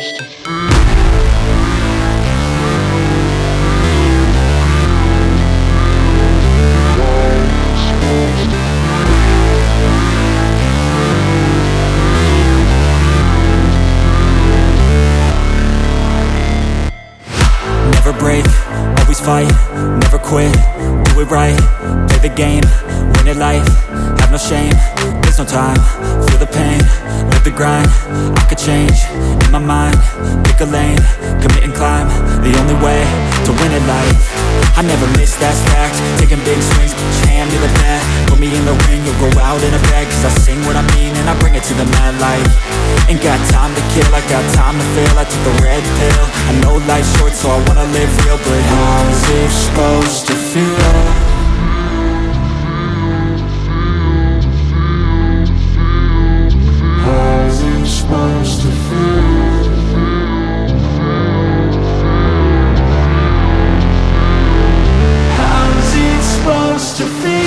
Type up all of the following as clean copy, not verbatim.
Never break, always fight, never quit, do it right, play the game, win it life, have no shame, there's no time, feel the pain, live the grind, I could change, in my mind, pick a lane, commit and climb, the only way to win it life, I never miss, that's fact, taking big swings, put your hand to the bat, put me in the ring, you'll go out in a bag, cause I sing what I mean and I bring it to the mad light, ain't got time to kill, I got time to feel, I took the red pill, I know life's short so I wanna live real, but how's it supposed to feel? How's it supposed to feel? How's it supposed to feel?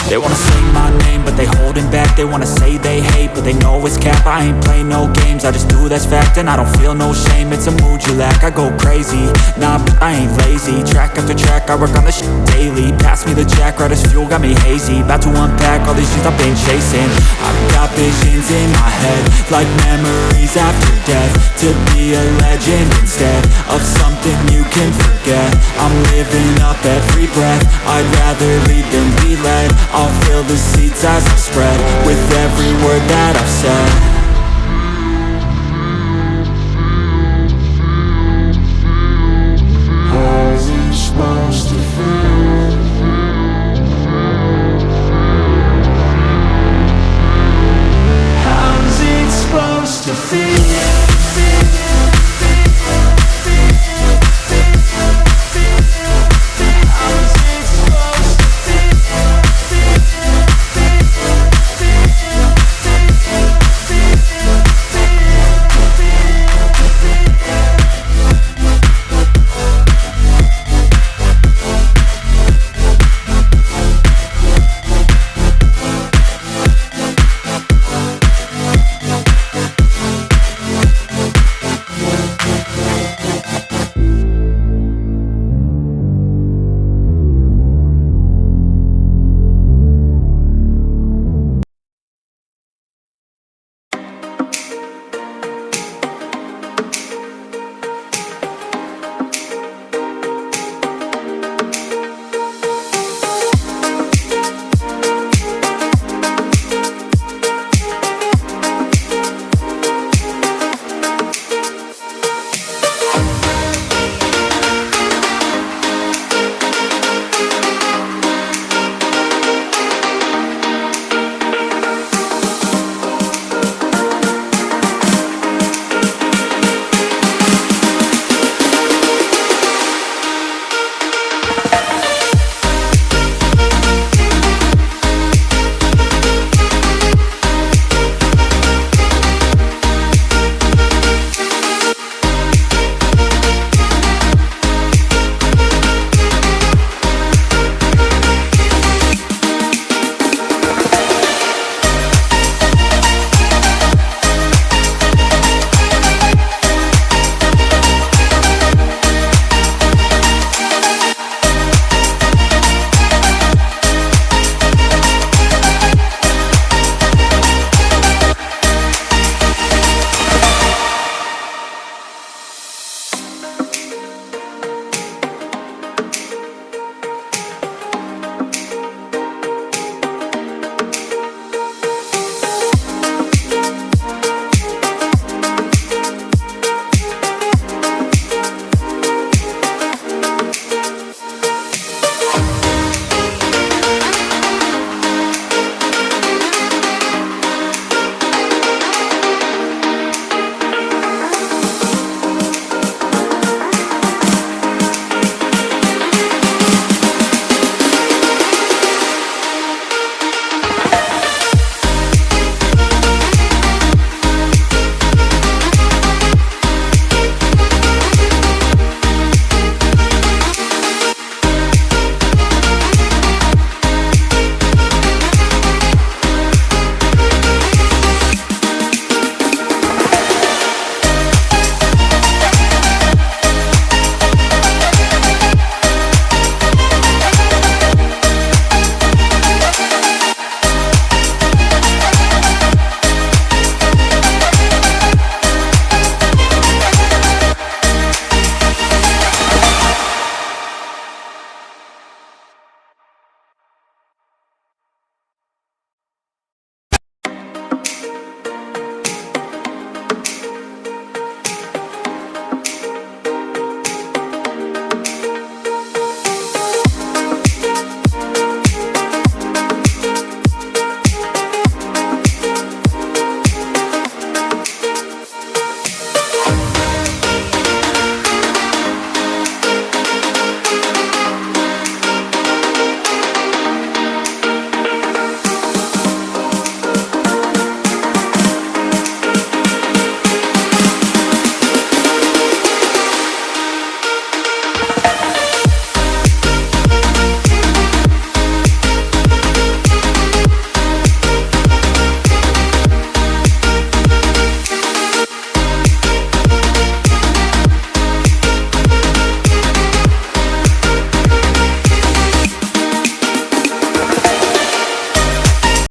They wanna say my name, but they holding back. They wanna say they hate, but they know it's cap. I ain't play no games, I just do that's fact. And I don't feel no shame, it's a mood you lack. I go crazy, nah, but I ain't lazy. Track after track, I work on this shit daily. Pass me the jack, right as fuel, got me hazy. About to unpack all these things I've been chasing. I've got visions in my head, like memories after death. To be a legend instead of something you can forget. I'm living up every breath, I'd rather lead than be led. I'll fill the seats as I